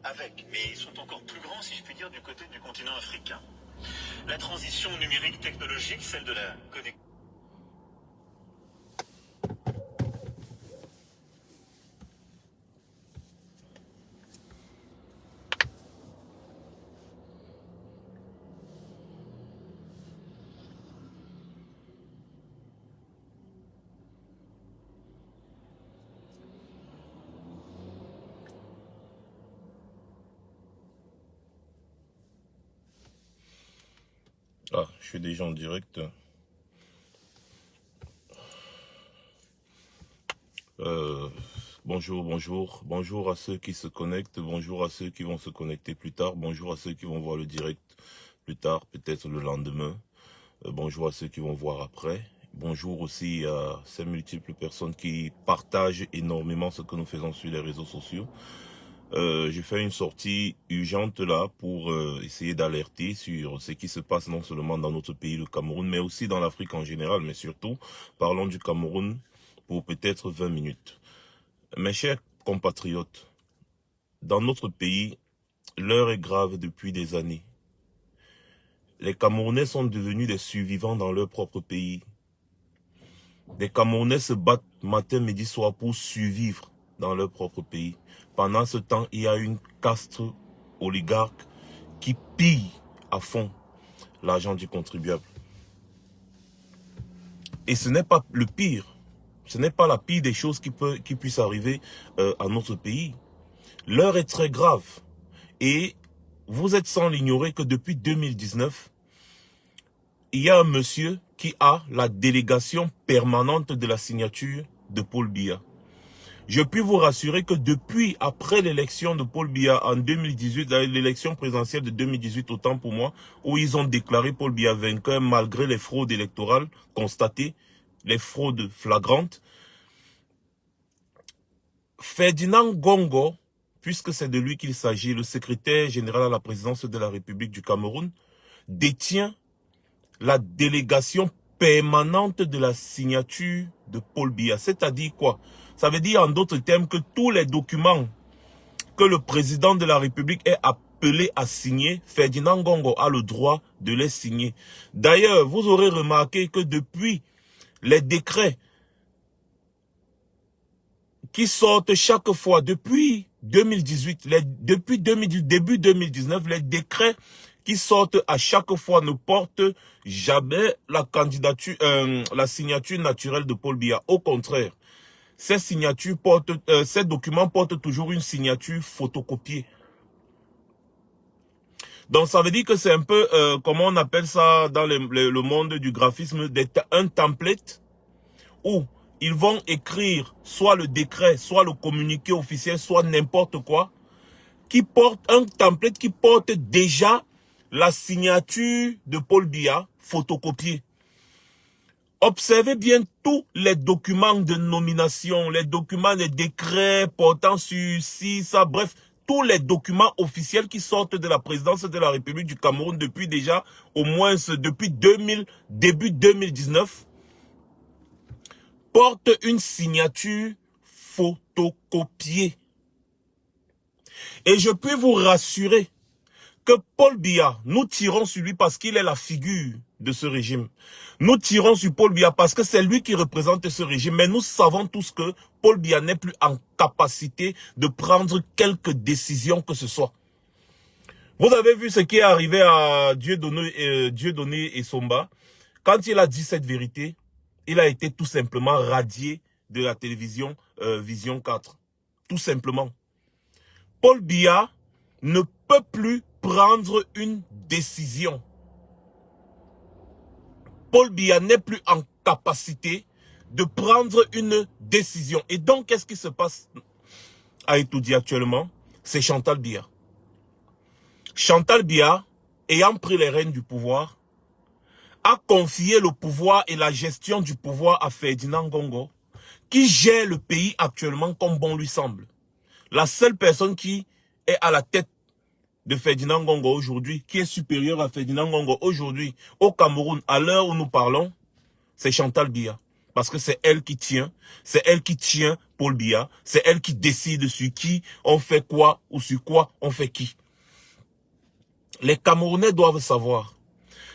avec, mais ils sont encore plus grands, si je puis dire, du côté du continent africain. La transition numérique technologique, celle de la connexion. Ah, je suis déjà en direct. Bonjour à ceux qui se connectent, bonjour à ceux qui vont se connecter plus tard, bonjour à ceux qui vont voir le direct plus tard, peut-être le lendemain. Bonjour à ceux qui vont voir après. Bonjour aussi à ces multiples personnes qui partagent énormément ce que nous faisons sur les réseaux sociaux. J'ai fait une sortie urgente là pour essayer d'alerter sur ce qui se passe non seulement dans notre pays, le Cameroun, mais aussi dans l'Afrique en général, mais surtout, parlons du Cameroun pour peut-être 20 minutes. Mes chers compatriotes, dans notre pays, l'heure est grave depuis des années. Les Camerounais sont devenus des survivants dans leur propre pays. Les Camerounais se battent matin, midi, soir pour survivre dans leur propre pays. Pendant ce temps, il y a une caste oligarque qui pille à fond l'argent du contribuable. Et ce n'est pas le pire. Ce n'est pas la pire des choses qui puissent arriver à notre pays. L'heure est très grave. Et vous êtes sans l'ignorer que depuis 2019, il y a un monsieur qui a la délégation permanente de la signature de Paul Biya. Je puis vous rassurer que depuis, après l'élection de Paul Biya en 2018, l'élection présidentielle de 2018, autant pour moi, où ils ont déclaré Paul Biya vainqueur malgré les fraudes électorales constatées, les fraudes flagrantes, Ferdinand Gongo, puisque c'est de lui qu'il s'agit, le secrétaire général à la présidence de la République du Cameroun, détient la délégation permanente de la signature de Paul Biya. C'est-à-dire quoi? Ça veut dire en d'autres termes que tous les documents que le président de la République est appelé à signer, Ferdinand Gongo a le droit de les signer. D'ailleurs, vous aurez remarqué que depuis les décrets qui sortent chaque fois, depuis 2018, depuis début 2019, les décrets qui sortent à chaque fois ne portent jamais la candidature, la signature naturelle de Paul Biya. Au contraire, ces signatures portent, ces documents portent toujours une signature photocopiée. Donc ça veut dire que c'est un peu, comment on appelle ça dans le monde du graphisme, un template où ils vont écrire soit le décret, soit le communiqué officiel, soit n'importe quoi, qui porte un template qui porte déjà la signature de Paul Biya photocopiée. Observez bien tous les documents de nomination, les documents, les décrets portant sur ci, ça, bref, tous les documents officiels qui sortent de la présidence de la République du Cameroun depuis déjà, au moins depuis début 2019, portent une signature photocopiée. Et je peux vous rassurer que Paul Biya, nous tirons sur lui parce qu'il est la figure de ce régime. Nous tirons sur Paul Biya parce que c'est lui qui représente ce régime. Mais nous savons tous que Paul Biya n'est plus en capacité de prendre quelque décision que ce soit. Vous avez vu ce qui est arrivé à Dieudonné Essomba. Quand il a dit cette vérité, il a été tout simplement radié de la télévision Vision 4. Tout simplement. Paul Biya ne peut plus prendre une décision. Paul Biya n'est plus en capacité de prendre une décision. Et donc, qu'est-ce qui se passe à Etoudi actuellement? C'est Chantal Biya. Chantal Biya, ayant pris les rênes du pouvoir, a confié le pouvoir et la gestion du pouvoir à Ferdinand Gongo, qui gère le pays actuellement comme bon lui semble. La seule personne qui est à la tête de Ferdinand Gongo aujourd'hui, qui est supérieur à Ferdinand Gongo aujourd'hui au Cameroun, à l'heure où nous parlons, c'est Chantal Biya. Parce que c'est elle qui tient. C'est elle qui tient Paul Biya. C'est elle qui décide sur qui on fait quoi ou sur quoi on fait qui. Les Camerounais doivent savoir.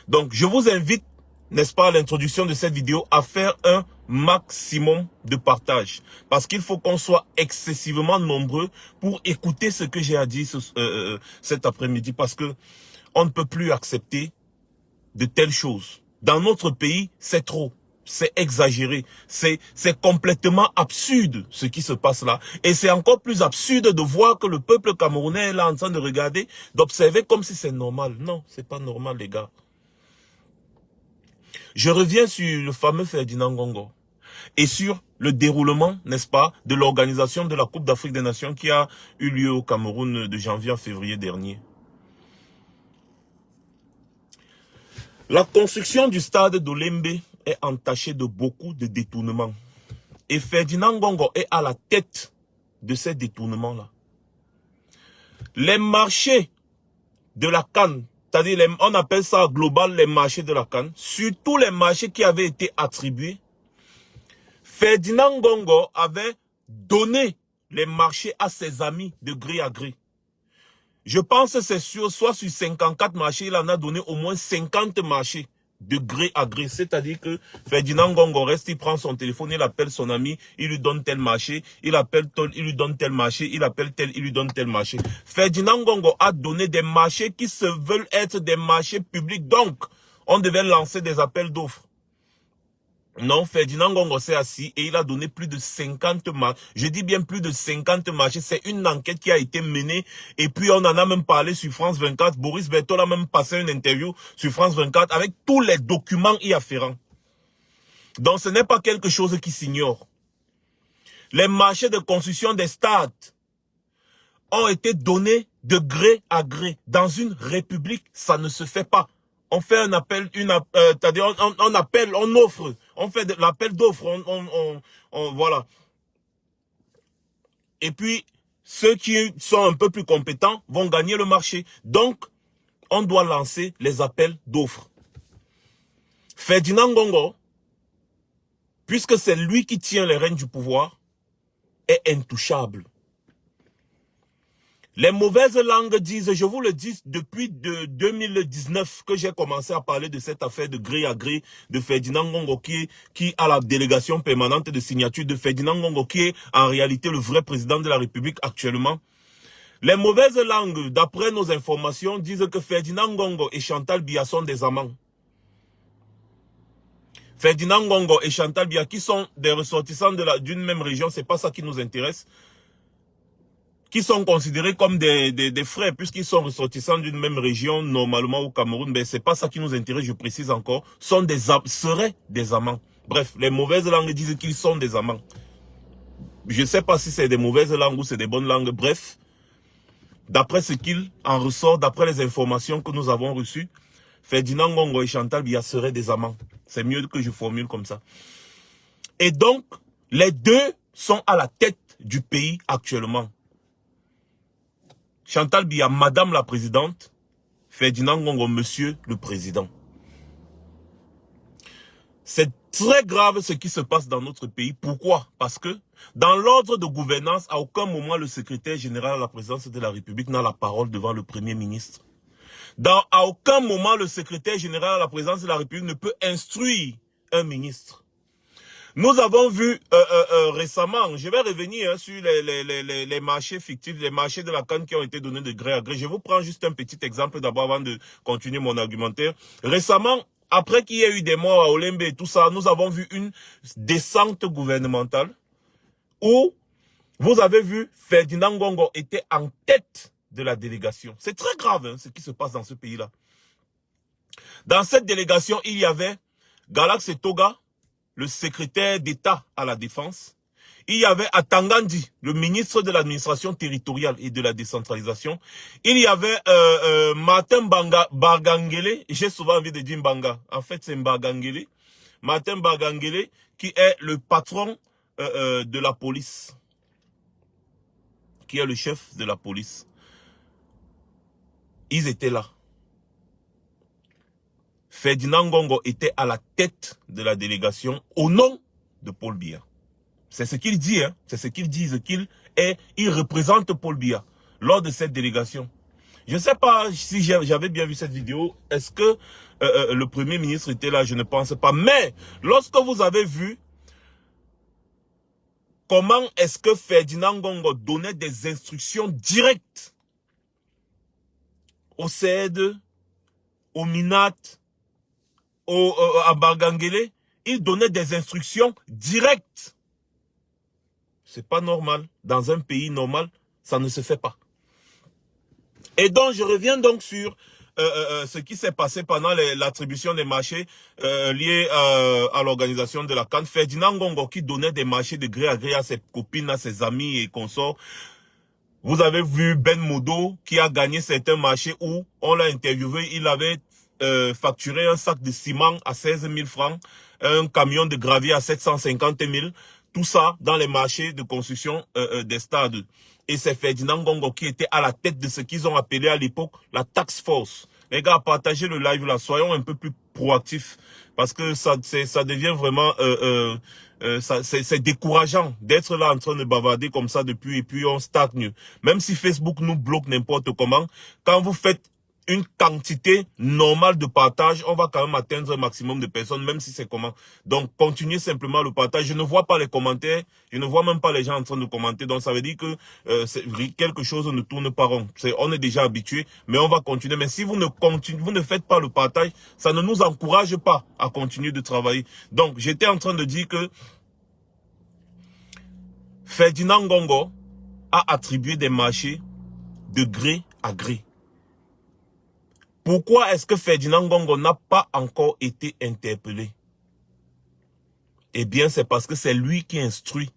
Donc, je vous invite, n'est-ce pas, à l'introduction de cette vidéo, à faire un maximum de partage. Parce qu'il faut qu'on soit excessivement nombreux pour écouter ce que j'ai à dire cet après-midi. Parce que on ne peut plus accepter de telles choses. Dans notre pays, c'est trop. C'est exagéré. C'est complètement absurde ce qui se passe là. Et c'est encore plus absurde de voir que le peuple camerounais est là en train de regarder, d'observer comme si c'est normal. Non, c'est pas normal, les gars. Je reviens sur le fameux Ferdinand Ngongo et sur le déroulement, n'est-ce pas, de l'organisation de la Coupe d'Afrique des Nations qui a eu lieu au Cameroun de janvier à février dernier. La construction du stade d'Olembe est entachée de beaucoup de détournements. Et Ferdinand Ngongo est à la tête de ces détournements-là. Les marchés de la CAN, c'est-à-dire on appelle ça global les marchés de la CAN, surtout les marchés qui avaient été attribués, Ferdinand Ngongo avait donné les marchés à ses amis de gré à gré. Je pense que c'est sûr, soit sur 54 marchés, il en a donné au moins 50 marchés de gré à gré. C'est-à-dire que Ferdinand Ngongo reste, il prend son téléphone, il appelle son ami, il lui donne tel marché, il appelle tel, il lui donne tel marché, il appelle tel, il lui donne tel marché. Ferdinand Ngongo a donné des marchés qui se veulent être des marchés publics. Donc, on devait lancer des appels d'offres. Non, Ferdinand Ngongo s'est assis et il a donné plus de 50 marchés. Je dis bien plus de 50 marchés. C'est une enquête qui a été menée. Et puis on en a même parlé sur France 24. Boris Berthold a même passé une interview sur France 24 avec tous les documents y afférents. Donc ce n'est pas quelque chose qui s'ignore. Les marchés de construction des stades ont été donnés de gré à gré. Dans une république, ça ne se fait pas. On fait un appel, on appelle, on offre, on fait l'appel d'offres, voilà. Et puis, ceux qui sont un peu plus compétents vont gagner le marché. Donc, on doit lancer les appels d'offres. Ferdinand Ngongo, puisque c'est lui qui tient les rênes du pouvoir, est intouchable. Les mauvaises langues disent, je vous le dis depuis 2019 que j'ai commencé à parler de cette affaire de gré à gré de Ferdinand Ngongo qui a la délégation permanente de signature de Ferdinand Ngongo qui est en réalité le vrai président de la République actuellement. Les mauvaises langues, d'après nos informations, disent que Ferdinand Ngongo et Chantal Biya sont des amants. Ferdinand Ngongo et Chantal Biya qui sont des ressortissants d'une même région, c'est pas ça qui nous intéresse. Qui sont considérés comme des frères, puisqu'ils sont ressortissants d'une même région, normalement au Cameroun, mais c'est pas ça qui nous intéresse, je précise encore, seraient des amants. Bref, les mauvaises langues disent qu'ils sont des amants. Je sais pas si c'est des mauvaises langues ou c'est des bonnes langues, bref, d'après ce qu'il en ressort, d'après les informations que nous avons reçues, Ferdinand Ngongo et Chantal Biya seraient des amants. C'est mieux que je formule comme ça. Et donc, les deux sont à la tête du pays actuellement. Chantal Biya, Madame la Présidente, Ferdinand Ngongo, Monsieur le Président. C'est très grave ce qui se passe dans notre pays. Pourquoi? Parce que dans l'ordre de gouvernance, à aucun moment le secrétaire général à la présidence de la République n'a la parole devant le Premier ministre. À aucun moment le secrétaire général à la présidence de la République ne peut instruire un ministre. Nous avons vu récemment, je vais revenir sur les marchés fictifs, les marchés de la CAN qui ont été donnés de gré à gré. Je vous prends juste un petit exemple d'abord avant de continuer mon argumentaire. Récemment, après qu'il y ait eu des morts à Olembe et tout ça, nous avons vu une descente gouvernementale où vous avez vu Ferdinand Ngongo était en tête de la délégation. C'est très grave hein, ce qui se passe dans ce pays-là. Dans cette délégation, il y avait Galax Toga, le secrétaire d'État à la Défense. Il y avait Atangandi, le ministre de l'administration territoriale et de la décentralisation. Il y avait Martin Bargangele, j'ai souvent envie de dire Mbanga, en fait c'est Bargangele. Martin Bargangele qui est le patron de la police, qui est le chef de la police. Ils étaient là. Ferdinand Ngongo était à la tête de la délégation au nom de Paul Biya. C'est ce qu'il dit, hein. C'est ce qu'ils disent, il représente Paul Biya lors de cette délégation. Je ne sais pas si j'avais bien vu cette vidéo. Est-ce que le Premier ministre était là? Je ne pense pas. Mais lorsque vous avez vu comment est-ce que Ferdinand Ngongo donnait des instructions directes au CED, au MINAT, à Bargangele, il donnait des instructions directes. C'est pas normal. Dans un pays normal, ça ne se fait pas. Et donc, je reviens donc sur ce qui s'est passé pendant l'attribution des marchés liés à l'organisation de la CAN. Ferdinand Ngongo qui donnait des marchés de gré à gré à ses copines, à ses amis et consorts. Vous avez vu Ben Modo qui a gagné certains marchés où on l'a interviewé. Il avait facturé un sac de ciment à 16 000 francs, un camion de gravier à 750 000. Tout ça dans les marchés de construction des stades. Et c'est Ferdinand Ngongo qui était à la tête de ce qu'ils ont appelé à l'époque la task force. Les gars, partagez le live là, soyons un peu plus proactifs. Parce que ça devient vraiment... c'est décourageant d'être là en train de bavarder comme ça depuis et puis on stagne. Même si Facebook nous bloque n'importe comment, quand vous faites une quantité normale de partage, on va quand même atteindre un maximum de personnes, même si c'est comment. Donc, continuez simplement le partage. Je ne vois pas les commentaires, je ne vois même pas les gens en train de commenter. Donc, ça veut dire que quelque chose ne tourne pas rond. On est déjà habitué, mais on va continuer. Mais si vous ne faites pas le partage, ça ne nous encourage pas à continuer de travailler. Donc, j'étais en train de dire que Ferdinand Ngongo a attribué des marchés de gré à gré. Pourquoi est-ce que Ferdinand Ngongo n'a pas encore été interpellé? Eh bien, c'est parce que c'est lui qui instruit.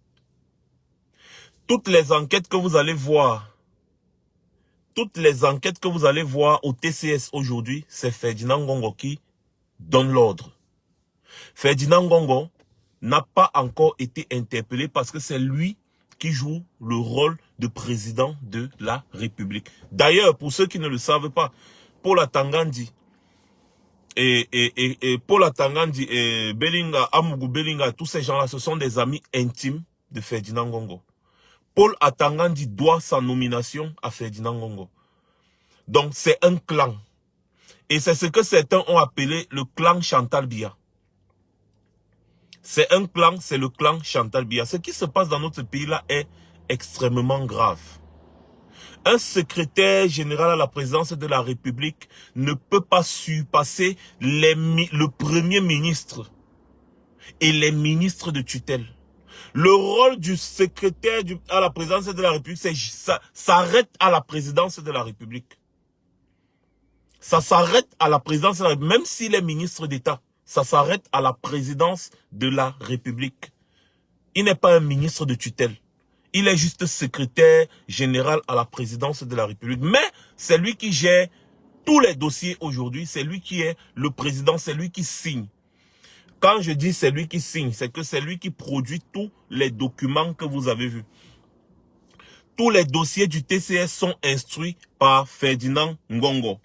Toutes les enquêtes que vous allez voir, au TCS aujourd'hui, c'est Ferdinand Ngongo qui donne l'ordre. Ferdinand Ngongo n'a pas encore été interpellé parce que c'est lui qui joue le rôle de président de la République. D'ailleurs, pour ceux qui ne le savent pas, Paul Atangandi et Paul Atangandi et Belinga, Amougou Belinga, tous ces gens-là, ce sont des amis intimes de Ferdinand Ngongo. Paul Atangandi doit sa nomination à Ferdinand Ngongo. Donc c'est un clan. Et c'est ce que certains ont appelé le clan Chantal Biya. C'est un clan, c'est le clan Chantal Biya. Ce qui se passe dans notre pays-là est extrêmement grave. Un secrétaire général à la présidence de la République ne peut pas surpasser le premier ministre et les ministres de tutelle. Le rôle du secrétaire à la présidence de la République, ça s'arrête à la présidence de la République. Ça s'arrête à la présidence de la République, même s'il est ministre d'État. Ça s'arrête à la présidence de la République. Il n'est pas un ministre de tutelle. Il est juste secrétaire général à la présidence de la République. Mais c'est lui qui gère tous les dossiers aujourd'hui. C'est lui qui est le président, c'est lui qui signe. Quand je dis c'est lui qui signe, c'est que c'est lui qui produit tous les documents que vous avez vus. Tous les dossiers du TCS sont instruits par Ferdinand Ngongo.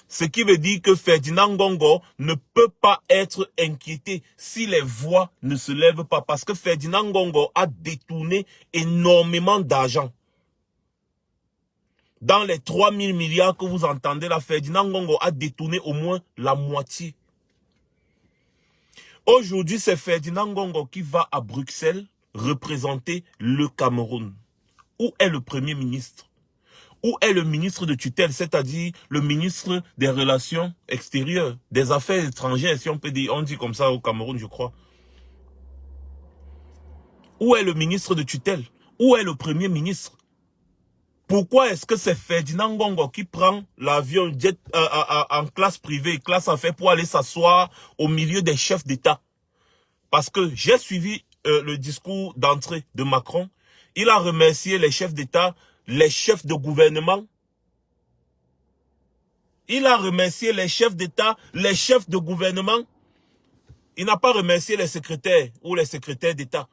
Ce qui veut dire que Ferdinand Ngongo ne peut pas être inquiété si les voix ne se lèvent pas. Parce que Ferdinand Ngongo a détourné énormément d'argent. Dans les 3 000 milliards que vous entendez là, Ferdinand Ngongo a détourné au moins la moitié. Aujourd'hui, c'est Ferdinand Ngongo qui va à Bruxelles représenter le Cameroun. Où est le Premier ministre? Où est le ministre de tutelle, c'est-à-dire le ministre des Relations extérieures, des Affaires étrangères, si on peut dire, on dit comme ça au Cameroun, je crois. Où est le ministre de tutelle? Où est le Premier ministre? Pourquoi est-ce que c'est Ferdinand Ngongo qui prend l'avion jet en classe privée, classe affaires, pour aller s'asseoir au milieu des chefs d'État? Parce que j'ai suivi le discours d'entrée de Macron. Il a remercié les chefs d'État, les chefs de gouvernement. Il a remercié les chefs d'État, les chefs de gouvernement. Il n'a pas remercié les secrétaires ou les secrétaires d'État.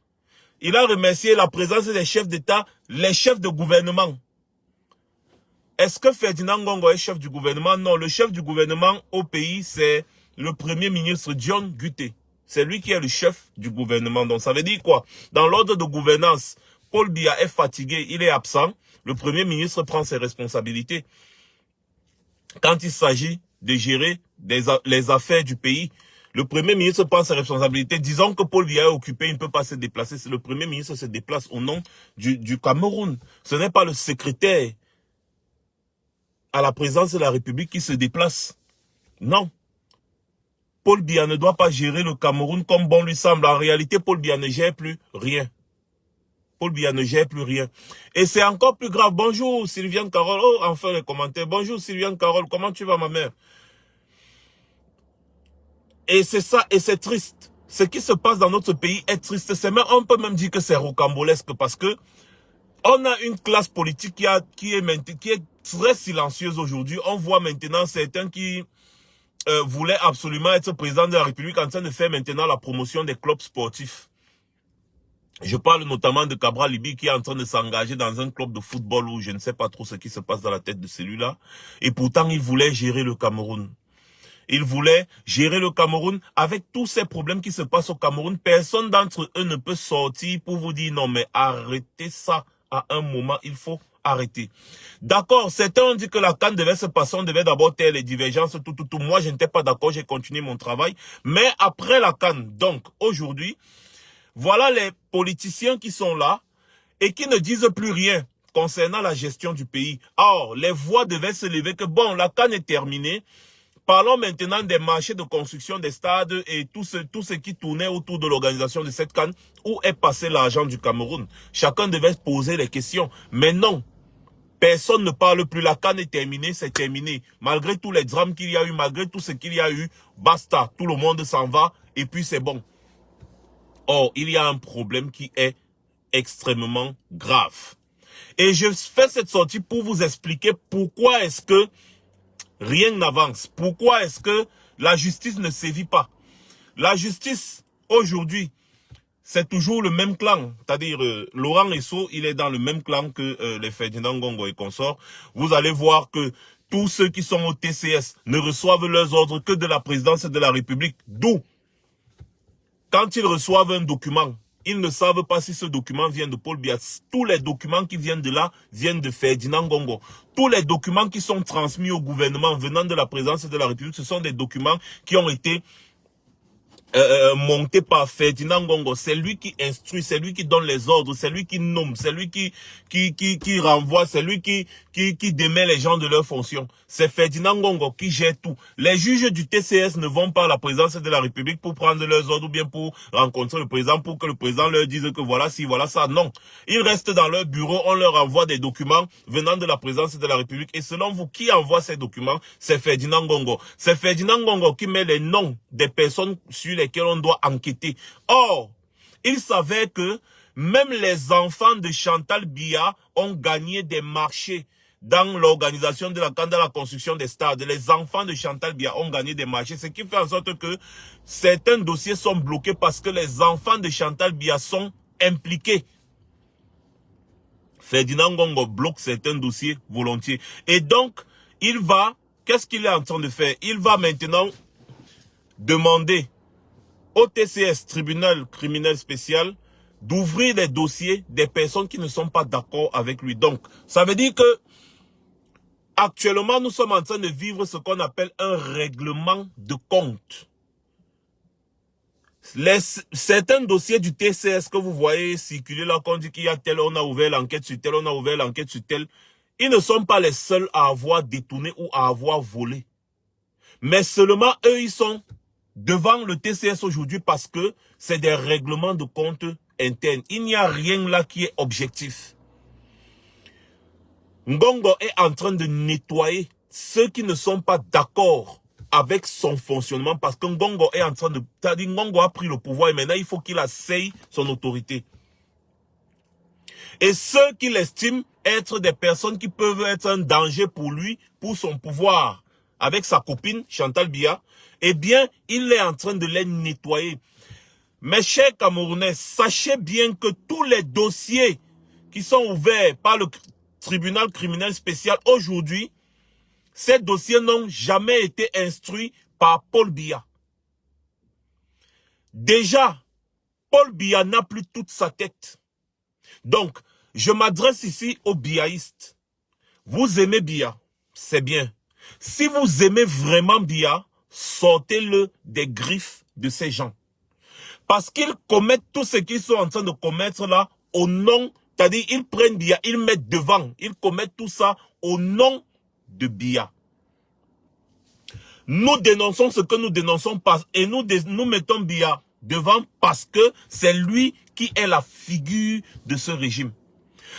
Il a remercié la présence des chefs d'État, les chefs de gouvernement. Est-ce que Ferdinand Ngongo est chef du gouvernement? Non, le chef du gouvernement au pays, c'est le premier ministre John Guté. C'est lui qui est le chef du gouvernement. Donc ça veut dire quoi? Dans l'ordre de gouvernance, Paul Biya est fatigué, il est absent. Le Premier ministre prend ses responsabilités. Quand il s'agit de gérer les affaires du pays, le Premier ministre prend ses responsabilités. Disons que Paul Biya est occupé, il ne peut pas se déplacer. C'est le Premier ministre se déplace au nom du Cameroun. Ce n'est pas le secrétaire à la présidence de la République qui se déplace. Non. Paul Biya ne doit pas gérer le Cameroun comme bon lui semble. En réalité, Paul Biya ne gère plus rien. Paul Biya ne gère plus rien. Et c'est encore plus grave. Bonjour Sylviane Carole. Oh, enfin les commentaires. Bonjour Sylviane Carole. Comment tu vas ma mère? Et c'est ça, et c'est triste. Ce qui se passe dans notre pays est triste. On peut même dire que c'est rocambolesque parce que on a une classe politique qui est très silencieuse aujourd'hui. On voit maintenant certains qui voulaient absolument être président de la République en train de faire maintenant la promotion des clubs sportifs. Je parle notamment de Cabral Libi qui est en train de s'engager dans un club de football où je ne sais pas trop ce qui se passe dans la tête de celui-là. Et pourtant, il voulait gérer le Cameroun. Il voulait gérer le Cameroun avec tous ces problèmes qui se passent au Cameroun. Personne d'entre eux ne peut sortir pour vous dire non mais arrêtez ça à un moment, il faut arrêter. D'accord, certains ont dit que la CAN devait se passer, on devait d'abord taire les divergences, tout. Moi, je n'étais pas d'accord, j'ai continué mon travail. Mais après la CAN, donc aujourd'hui, voilà les politiciens qui sont là et qui ne disent plus rien concernant la gestion du pays. Or, les voix devaient se lever que bon, la CAN est terminée. Parlons maintenant des marchés de construction des stades et tout ce qui tournait autour de l'organisation de cette CAN. Où est passé l'argent du Cameroun? Chacun devait se poser les questions. Mais non, personne ne parle plus. La CAN est terminée, c'est terminé. Malgré tous les drames qu'il y a eu, malgré tout ce qu'il y a eu, basta, tout le monde s'en va et puis c'est bon. Or, il y a un problème qui est extrêmement grave. Et je fais cette sortie pour vous expliquer pourquoi est-ce que rien n'avance. Pourquoi est-ce que la justice ne sévit pas? La justice, aujourd'hui, c'est toujours le même clan. C'est-à-dire, Laurent Esso, il est dans le même clan que les Ferdinand Ngongo et consorts. Vous allez voir que tous ceux qui sont au TCS ne reçoivent leurs ordres que de la présidence de la République. D'où, quand ils reçoivent un document, ils ne savent pas si ce document vient de Paul Biya. Tous les documents qui viennent de là viennent de Ferdinand Ngongo. Tous les documents qui sont transmis au gouvernement venant de la présidence de la République, ce sont des documents qui ont été monté par Ferdinand Ngongo. C'est lui qui instruit, c'est lui qui donne les ordres, c'est lui qui nomme, c'est lui qui renvoie, c'est lui qui démet les gens de leurs fonctions. C'est Ferdinand Ngongo qui gère tout. Les juges du TCS ne vont pas à la présidence de la République pour prendre leurs ordres ou bien pour rencontrer le président, pour que le président leur dise que voilà ci, voilà ça. Non. Ils restent dans leur bureau, on leur envoie des documents venant de la présidence de la République. Et selon vous, qui envoie ces documents? C'est Ferdinand Ngongo. C'est Ferdinand Ngongo qui met les noms des personnes sur lesquelles on doit enquêter. Or, il s'avère que même les enfants de Chantal Biya ont gagné des marchés dans l'organisation de la CAN, dans la construction des stades. Les enfants de Chantal Biya ont gagné des marchés, ce qui fait en sorte que certains dossiers sont bloqués parce que les enfants de Chantal Biya sont impliqués. Ferdinand Ngongo bloque certains dossiers volontiers. Et donc, qu'est-ce qu'il est en train de faire? Il va maintenant demander au TCS, tribunal criminel spécial, d'ouvrir les dossiers des personnes qui ne sont pas d'accord avec lui. Donc, ça veut dire que actuellement, nous sommes en train de vivre ce qu'on appelle un règlement de compte. Certains dossiers du TCS que vous voyez circuler là, qu'on dit qu'il y a tel, on a ouvert l'enquête sur tel, on a ouvert l'enquête sur tel, ils ne sont pas les seuls à avoir détourné ou à avoir volé. Mais seulement eux, ils sont devant le TCS aujourd'hui parce que c'est des règlements de compte internes. Il n'y a rien là qui est objectif. Ngongo est en train de nettoyer ceux qui ne sont pas d'accord avec son fonctionnement parce que Ngongo est en train de... C'est-à-dire Ngongo a pris le pouvoir et maintenant il faut qu'il asseye son autorité. Et ceux qui l'estiment être des personnes qui peuvent être un danger pour lui, pour son pouvoir, avec sa copine Chantal Biya, eh bien, il est en train de les nettoyer. Mes chers Camerounais, sachez bien que tous les dossiers qui sont ouverts par le tribunal criminel spécial aujourd'hui, ces dossiers n'ont jamais été instruits par Paul Biya. Déjà, Paul Biya n'a plus toute sa tête. Donc, je m'adresse ici aux biaïstes. Vous aimez Biya, c'est bien. Si vous aimez vraiment Biya, sortez-le des griffes de ces gens. Parce qu'ils commettent tout ce qu'ils sont en train de commettre là au nom, c'est-à-dire ils prennent Biya, ils mettent devant, ils commettent tout ça au nom de Biya. Nous dénonçons ce que nous dénonçons et nous mettons Biya devant parce que c'est lui qui est la figure de ce régime.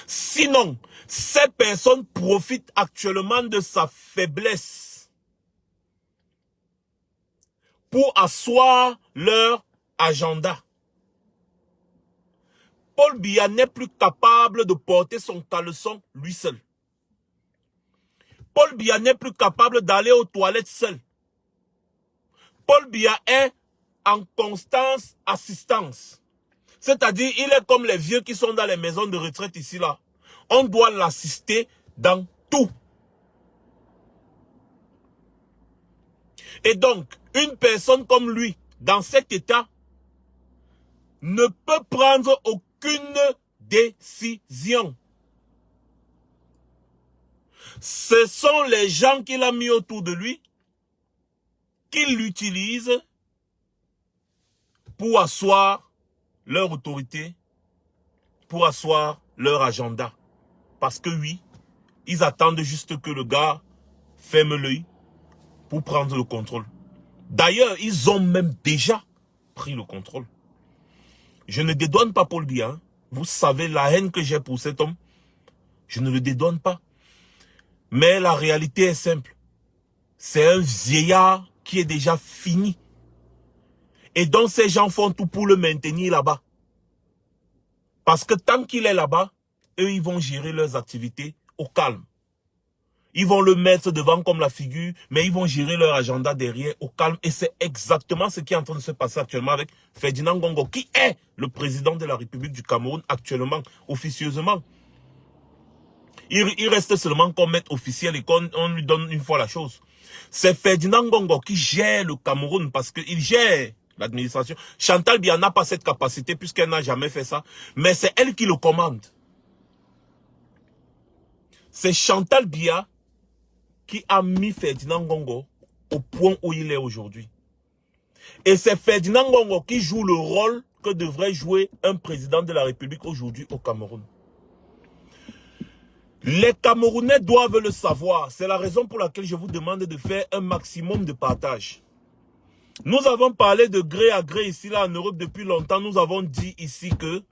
Sinon, ces personnes profitent actuellement de sa faiblesse pour asseoir leur agenda. Paul Biya n'est plus capable de porter son caleçon lui seul. Paul Biya n'est plus capable d'aller aux toilettes seul. Paul Biya est en constante assistance. C'est-à-dire, il est comme les vieux qui sont dans les maisons de retraite ici là. On doit l'assister dans tout. Et donc, une personne comme lui, dans cet état, ne peut prendre aucune décision. Ce sont les gens qu'il a mis autour de lui, qui l'utilisent pour asseoir leur autorité, pour asseoir leur agenda. Parce que oui, ils attendent juste que le gars ferme l'œil pour prendre le contrôle. D'ailleurs, ils ont même déjà pris le contrôle. Je ne dédouane pas Paul Biya. Hein. Vous savez la haine que j'ai pour cet homme. Je ne le dédouane pas. Mais la réalité est simple. C'est un vieillard qui est déjà fini. Et donc ces gens font tout pour le maintenir là-bas. Parce que tant qu'il est là-bas, eux, ils vont gérer leurs activités au calme. Ils vont le mettre devant comme la figure, mais ils vont gérer leur agenda derrière au calme. Et c'est exactement ce qui est en train de se passer actuellement avec Ferdinand Ngongo, qui est le président de la République du Cameroun actuellement, officieusement. Il reste seulement qu'on mette officiel et qu'on lui donne une fois la chose. C'est Ferdinand Ngongo qui gère le Cameroun parce qu'il gère l'administration. Chantal Biya n'a pas cette capacité puisqu'elle n'a jamais fait ça. Mais c'est elle qui le commande. C'est Chantal Biya qui a mis Ferdinand Ngongo au point où il est aujourd'hui. Et c'est Ferdinand Ngongo qui joue le rôle que devrait jouer un président de la République aujourd'hui au Cameroun. Les Camerounais doivent le savoir. C'est la raison pour laquelle je vous demande de faire un maximum de partage. Nous avons parlé de gré à gré ici là en Europe depuis longtemps. Nous avons dit ici que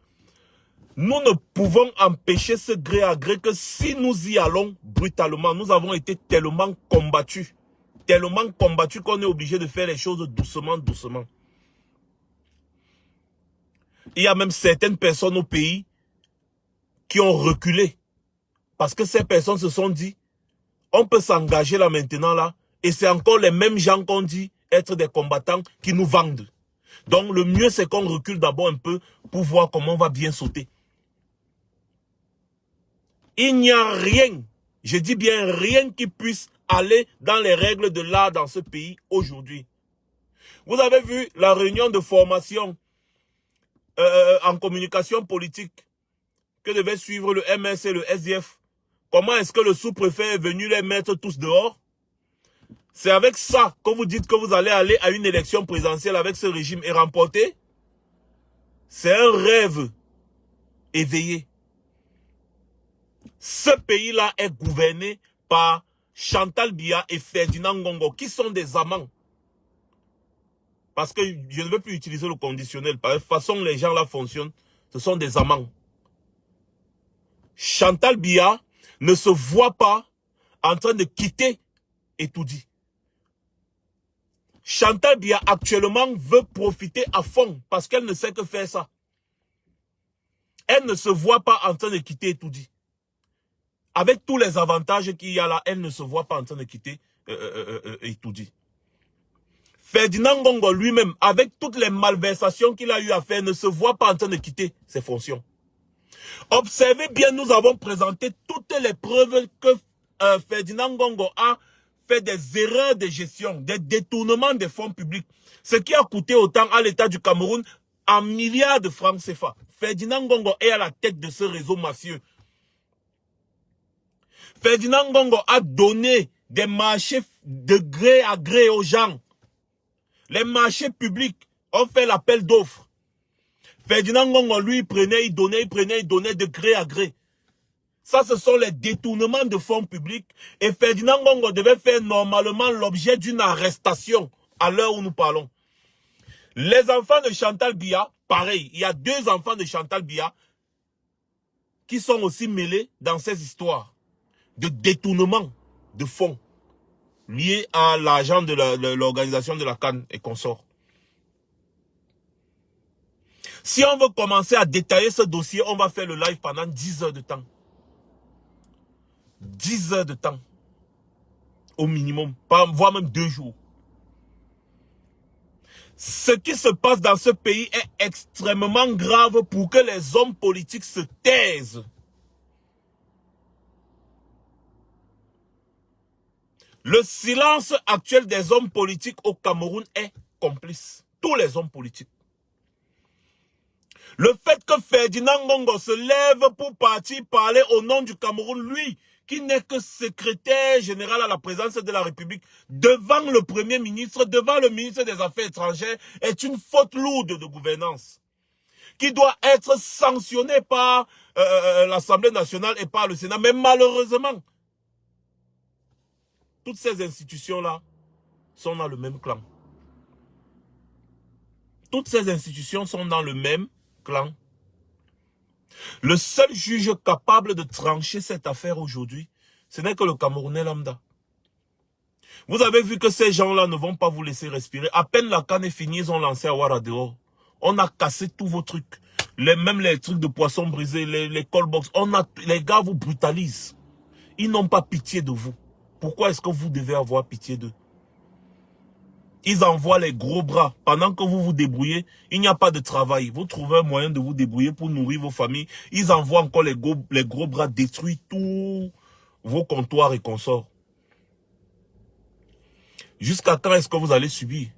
nous ne pouvons empêcher ce gré à gré que si nous y allons brutalement. Nous avons été tellement combattus qu'on est obligé de faire les choses doucement, doucement. Il y a même certaines personnes au pays qui ont reculé. Parce que ces personnes se sont dit, on peut s'engager là maintenant là, et c'est encore les mêmes gens qu'on dit être des combattants qui nous vendent. Donc le mieux c'est qu'on recule d'abord un peu pour voir comment on va bien sauter. Il n'y a rien, je dis bien rien qui puisse aller dans les règles de l'art dans ce pays aujourd'hui. Vous avez vu la réunion de formation en communication politique que devaient suivre le MS et le SDF. Comment est-ce que le sous-préfet est venu les mettre tous dehors? C'est avec ça que vous dites que vous allez aller à une élection présidentielle avec ce régime et remporter? C'est un rêve éveillé. Ce pays-là est gouverné par Chantal Biya et Ferdinand Ngongo, qui sont des amants. Parce que je ne veux plus utiliser le conditionnel. Par la façon dont les gens là fonctionnent, ce sont des amants. Chantal Biya ne se voit pas en train de quitter Etoudi. Chantal Biya actuellement veut profiter à fond parce qu'elle ne sait que faire ça. Elle ne se voit pas en train de quitter Etoudi. Avec tous les avantages qu'il y a là, elle ne se voit pas en train de quitter Etoudi. Ferdinand Ngongo lui-même, avec toutes les malversations qu'il a eu à faire, ne se voit pas en train de quitter ses fonctions. Observez bien, nous avons présenté toutes les preuves que Ferdinand Ngongo a fait des erreurs de gestion, des détournements des fonds publics, ce qui a coûté autant à l'État du Cameroun en milliards de francs CFA. Ferdinand Ngongo est à la tête de ce réseau mafieux. Ferdinand Ngongo a donné des marchés de gré à gré aux gens. Les marchés publics ont fait l'appel d'offres. Ferdinand Ngongo, lui, il donnait de gré à gré. Ça, ce sont les détournements de fonds publics. Et Ferdinand Ngongo devait faire normalement l'objet d'une arrestation à l'heure où nous parlons. Les enfants de Chantal Biya, pareil. Il y a 2 enfants de Chantal Biya qui sont aussi mêlés dans ces histoires de détournement de fonds liés à l'argent de l'organisation de la CAN et consorts. Si on veut commencer à détailler ce dossier, on va faire le live pendant 10 heures de temps. 10 heures de temps. Au minimum. Voire même 2 jours. Ce qui se passe dans ce pays est extrêmement grave pour que les hommes politiques se taisent. Le silence actuel des hommes politiques au Cameroun est complice. Tous les hommes politiques. Le fait que Ferdinand Ngongo se lève pour partir parler au nom du Cameroun, lui, qui n'est que secrétaire général à la présidence de la République, devant le Premier ministre, devant le ministre des Affaires étrangères, est une faute lourde de gouvernance, qui doit être sanctionnée par l'Assemblée nationale et par le Sénat. Mais malheureusement, toutes ces institutions-là sont dans le même clan. Toutes ces institutions sont dans le même clan. Le seul juge capable de trancher cette affaire aujourd'hui, ce n'est que le Camerounais lambda. Vous avez vu que ces gens-là ne vont pas vous laisser respirer. À peine la canne est finie, ils ont lancé à Ouara dehors. On a cassé tous vos trucs. Même les trucs de poisson brisés, les callbox. Les gars vous brutalisent. Ils n'ont pas pitié de vous. Pourquoi est-ce que vous devez avoir pitié d'eux? Ils envoient les gros bras. Pendant que vous vous débrouillez, il n'y a pas de travail. Vous trouvez un moyen de vous débrouiller pour nourrir vos familles. Ils envoient encore les gros bras détruire tous vos comptoirs et consorts. Jusqu'à quand est-ce que vous allez subir?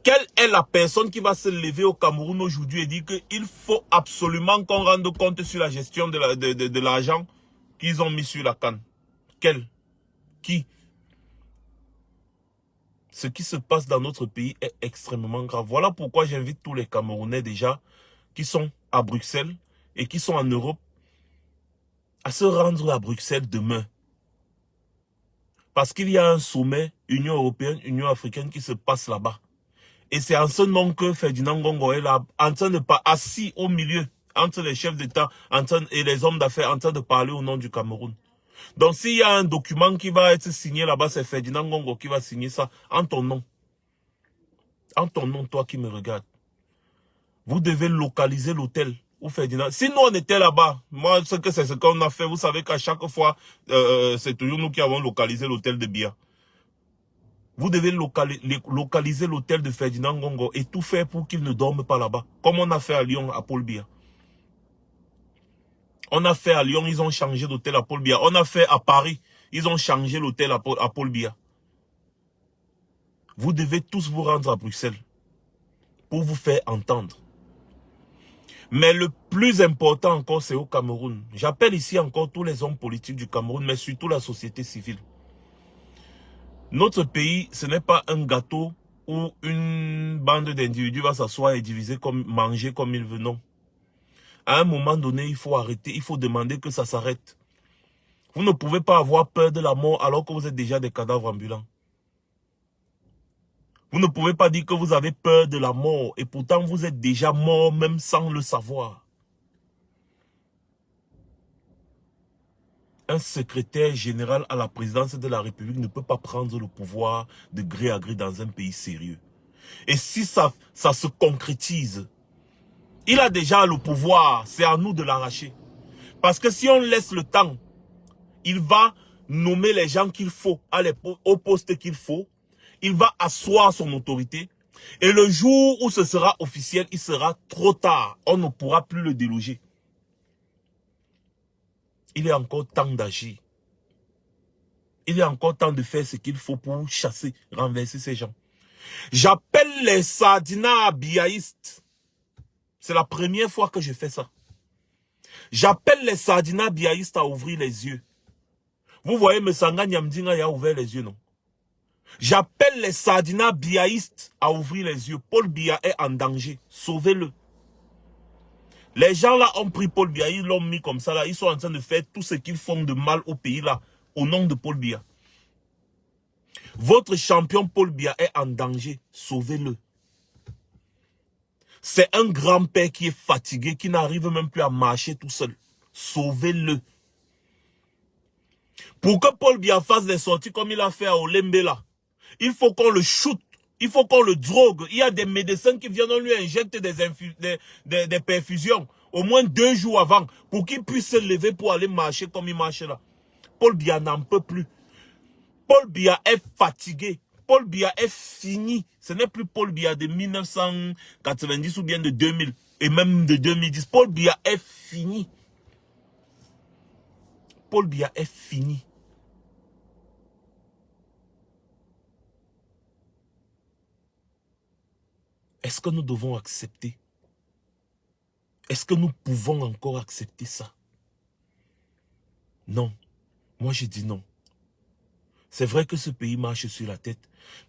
Quelle est la personne qui va se lever au Cameroun aujourd'hui et dire qu'il faut absolument qu'on rende compte sur la gestion de l'argent qu'ils ont mis sur la canne? Quelle? Qui? Ce qui se passe dans notre pays est extrêmement grave. Voilà pourquoi j'invite tous les Camerounais déjà qui sont à Bruxelles et qui sont en Europe à se rendre à Bruxelles demain. Parce qu'il y a un sommet Union européenne, Union africaine qui se passe là-bas. Et c'est en ce nom que Ferdinand Ngongo est là, en train de pas assis au milieu, entre les chefs d'État et les hommes d'affaires, en train de parler au nom du Cameroun. Donc s'il y a un document qui va être signé là-bas, c'est Ferdinand Ngongo qui va signer ça en ton nom. En ton nom, toi qui me regardes. Vous devez localiser l'hôtel où Ferdinand... Si nous on était là-bas, moi c'est ce qu'on a fait, vous savez qu'à chaque fois, c'est toujours nous qui avons localisé l'hôtel de Biya. Vous devez localiser l'hôtel de Ferdinand Ngongo et tout faire pour qu'il ne dorme pas là-bas. Comme on a fait à Lyon, à Paul Biya. On a fait à Lyon, ils ont changé d'hôtel à Paul Biya. On a fait à Paris, ils ont changé l'hôtel à Paul Biya. Vous devez tous vous rendre à Bruxelles pour vous faire entendre. Mais le plus important encore, c'est au Cameroun. J'appelle ici encore tous les hommes politiques du Cameroun, mais surtout la société civile. Notre pays, ce n'est pas un gâteau où une bande d'individus va s'asseoir et manger comme il veut, non. À un moment donné, il faut arrêter, il faut demander que ça s'arrête. Vous ne pouvez pas avoir peur de la mort alors que vous êtes déjà des cadavres ambulants. Vous ne pouvez pas dire que vous avez peur de la mort et pourtant vous êtes déjà mort même sans le savoir. Un secrétaire général à la présidence de la République ne peut pas prendre le pouvoir de gré à gré dans un pays sérieux. Et si ça se concrétise, il a déjà le pouvoir, c'est à nous de l'arracher. Parce que si on laisse le temps, il va nommer les gens qu'il faut, au poste qu'il faut, il va asseoir son autorité. Et le jour où ce sera officiel, il sera trop tard. On ne pourra plus le déloger. Il est encore temps d'agir. Il est encore temps de faire ce qu'il faut pour chasser, renverser ces gens. J'appelle les Sardina biaïstes. C'est la première fois que je fais ça. J'appelle les Sardina biaïstes à ouvrir les yeux. Vous voyez, Messanga Nyamdinga a ouvert les yeux, non? J'appelle les Sardina biaïstes à ouvrir les yeux. Paul Biya est en danger. Sauvez-le. Les gens là ont pris Paul Biya, ils l'ont mis comme ça là. Ils sont en train de faire tout ce qu'ils font de mal au pays là, au nom de Paul Biya. Votre champion Paul Biya est en danger. Sauvez-le. C'est un grand-père qui est fatigué, qui n'arrive même plus à marcher tout seul. Sauvez-le. Pour que Paul Biya fasse des sorties comme il a fait à Olembe là, il faut qu'on le shoot. Il faut qu'on le drogue. Il y a des médecins qui viennent, on lui injecte des perfusions. Au moins 2 jours avant. Pour qu'il puisse se lever pour aller marcher comme il marche là. Paul Biya n'en peut plus. Paul Biya est fatigué. Paul Biya est fini. Ce n'est plus Paul Biya de 1990 ou bien de 2000. Et même de 2010. Paul Biya est fini. Paul Biya est fini. Est-ce que nous devons accepter? Est-ce que nous pouvons encore accepter ça? Non. Moi, je dis non. C'est vrai que ce pays marche sur la tête,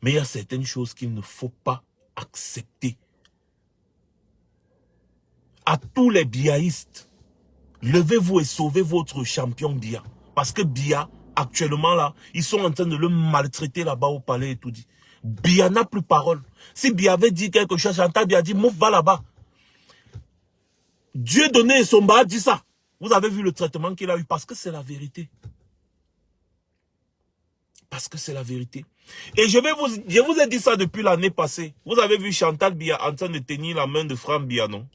mais il y a certaines choses qu'il ne faut pas accepter. À tous les biaïstes, levez-vous et sauvez votre champion Biya. Parce que Biya, actuellement là, ils sont en train de le maltraiter là-bas au palais et tout dit. Biya n'a plus parole. Si Biya avait dit quelque chose, Chantal Biya dit, Mouf, va là-bas. Dieu donné et Somba dit ça. Vous avez vu le traitement qu'il a eu parce que c'est la vérité. Parce que c'est la vérité. Et je vous ai dit ça depuis l'année passée. Vous avez vu Chantal Biya en train de tenir la main de Franck Biya, non?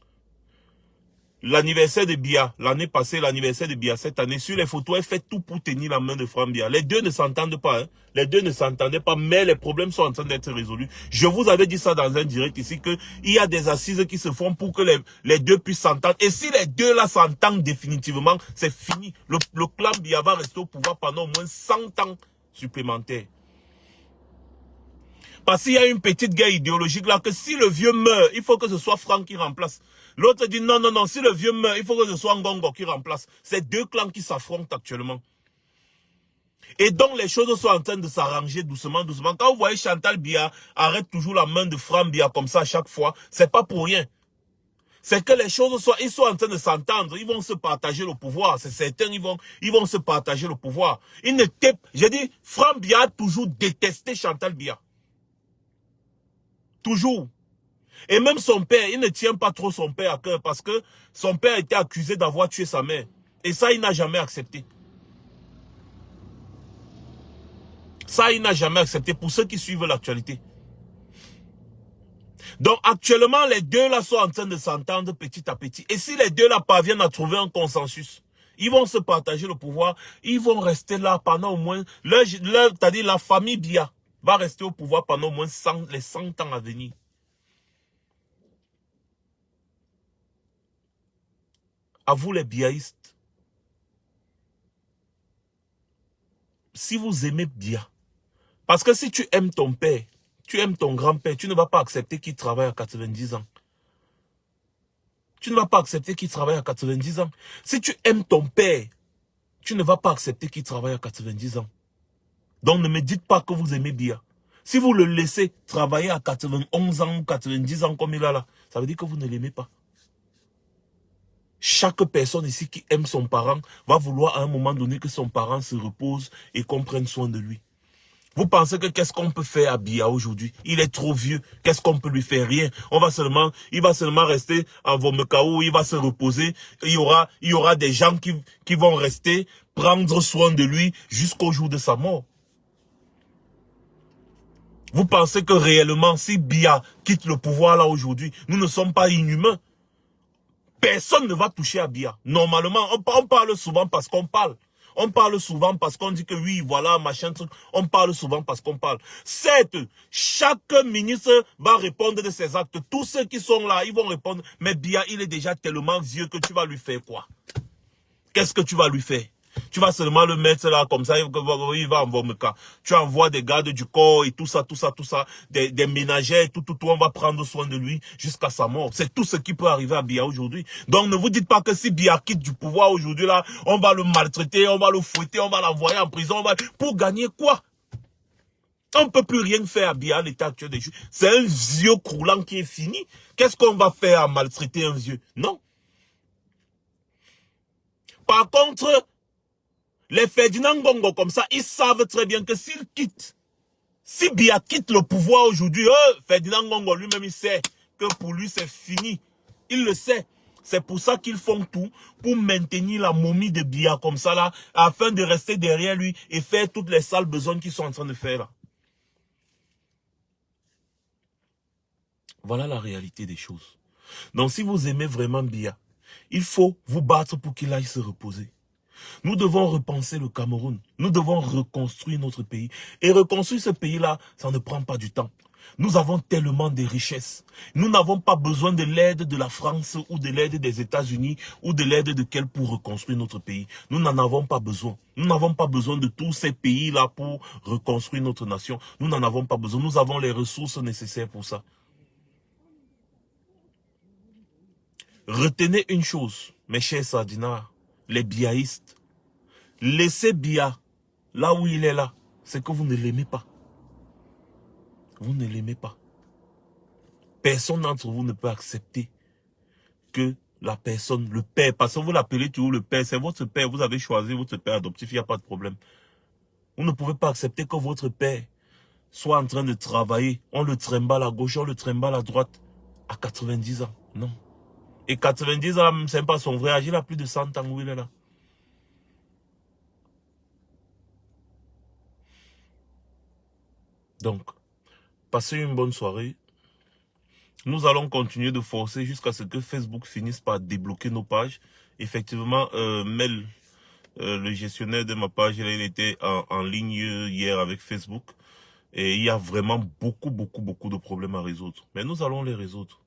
L'anniversaire de Biya, l'année passée, l'anniversaire de Biya, cette année, sur les photos, elle fait tout pour tenir la main de Franck Biya. Les deux ne s'entendent pas, hein. Les deux ne s'entendaient pas, mais les problèmes sont en train d'être résolus. Je vous avais dit ça dans un direct ici, qu'il y a des assises qui se font pour que les deux puissent s'entendre. Et si les deux là s'entendent définitivement, c'est fini. Le clan Biya va rester au pouvoir pendant au moins 100 ans supplémentaires. Parce qu'il y a une petite guerre idéologique là, que si le vieux meurt, il faut que ce soit Franck qui remplace. L'autre dit non, non, non, si le vieux meurt, il faut que ce soit Ngongo qui remplace. C'est deux clans qui s'affrontent actuellement. Et donc les choses sont en train de s'arranger doucement, doucement. Quand vous voyez Chantal Biya arrête toujours la main de Franck Biya comme ça à chaque fois, c'est pas pour rien. C'est que les choses ils sont en train de s'entendre, ils vont se partager le pouvoir. C'est certain, ils vont se partager le pouvoir. J'ai dit, Franck Biya a toujours détesté Chantal Biya. Toujours. Et même son père, il ne tient pas trop son père à cœur parce que son père a été accusé d'avoir tué sa mère. Et ça, il n'a jamais accepté. Ça, il n'a jamais accepté pour ceux qui suivent l'actualité. Donc, actuellement, les deux là sont en train de s'entendre petit à petit. Et si les deux là parviennent à trouver un consensus, ils vont se partager le pouvoir. Ils vont rester là pendant au moins, c'est-à-dire la famille Biya va rester au pouvoir pendant au moins les 100 ans à venir. À vous les biaïstes, si vous aimez Biya, parce que si tu aimes ton père, tu aimes ton grand-père, tu ne vas pas accepter qu'il travaille à 90 ans. Tu ne vas pas accepter qu'il travaille à 90 ans. Si tu aimes ton père, tu ne vas pas accepter qu'il travaille à 90 ans. Donc ne me dites pas que vous aimez Biya. Si vous le laissez travailler à 91 ans ou 90 ans comme il a là, ça veut dire que vous ne l'aimez pas. Chaque personne ici qui aime son parent va vouloir à un moment donné que son parent se repose et qu'on prenne soin de lui. Vous pensez que qu'est-ce qu'on peut faire à Biya aujourd'hui? Il est trop vieux. Qu'est-ce qu'on peut lui faire? Rien. Il va seulement rester en Vomekao, il va se reposer. Il y aura des gens qui vont rester, prendre soin de lui jusqu'au jour de sa mort. Vous pensez que réellement, si Biya quitte le pouvoir là aujourd'hui, nous ne sommes pas inhumains? Personne ne va toucher à Biya. Normalement, on parle souvent parce qu'on parle. On parle souvent parce qu'on dit que oui, voilà, machin, truc. On parle souvent parce qu'on parle. Certes, chaque ministre va répondre de ses actes. Tous ceux qui sont là, ils vont répondre. Mais Biya, il est déjà tellement vieux que tu vas lui faire quoi? Qu'est-ce que tu vas lui faire? Tu vas seulement le mettre là, comme ça, il va envoyer le cas. Tu envoies des gardes du corps et tout ça, des ménagères, tout, on va prendre soin de lui jusqu'à sa mort. C'est tout ce qui peut arriver à Biya aujourd'hui. Donc ne vous dites pas que si Biya quitte du pouvoir aujourd'hui là, on va le maltraiter, on va le fouetter, on va l'envoyer en prison, pour gagner quoi? On ne peut plus rien faire à Biya à l'état actuel des choses. C'est un vieux croulant qui est fini. Qu'est-ce qu'on va faire à maltraiter un vieux? Non. Par contre, les Ferdinand Ngongo comme ça, ils savent très bien que s'ils quittent, si Biya quitte le pouvoir aujourd'hui, Ferdinand Ngongo lui-même il sait que pour lui c'est fini. Il le sait. C'est pour ça qu'ils font tout pour maintenir la momie de Biya comme ça là, afin de rester derrière lui et faire toutes les sales besognes qu'ils sont en train de faire là. Voilà la réalité des choses. Donc si vous aimez vraiment Biya, il faut vous battre pour qu'il aille se reposer. Nous devons repenser le Cameroun. Nous devons reconstruire notre pays. Et reconstruire ce pays-là, ça ne prend pas du temps. Nous avons tellement de richesses. Nous n'avons pas besoin de l'aide de la France ou de l'aide des États-Unis ou de l'aide de quel pour reconstruire notre pays. Nous n'en avons pas besoin. Nous n'avons pas besoin de tous ces pays-là pour reconstruire notre nation. Nous n'en avons pas besoin. Nous avons les ressources nécessaires pour ça. Retenez une chose, mes chers sardinards, les biaïstes. Laissez Biya là où il est là. C'est que vous ne l'aimez pas. Vous ne l'aimez pas. Personne d'entre vous ne peut accepter que la personne, le père, parce que vous l'appelez toujours le père, c'est votre père, vous avez choisi votre père adoptif, il n'y a pas de problème. Vous ne pouvez pas accepter que votre père soit en train de travailler. On le trimballe à gauche, on le trimballe à droite à 90 ans. Non. Et 90 ans, c'est pas son vrai âge, il a plus de 100 ans où il est là. Donc, passez une bonne soirée. Nous allons continuer de forcer jusqu'à ce que Facebook finisse par débloquer nos pages. Effectivement, Mel, le gestionnaire de ma page, il était en ligne hier avec Facebook. Et il y a vraiment beaucoup de problèmes à résoudre. Mais nous allons les résoudre.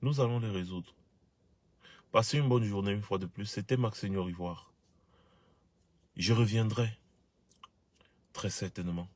Nous allons les résoudre. Passez une bonne journée une fois de plus. C'était Max Seigneur Ivoire. Je reviendrai très certainement.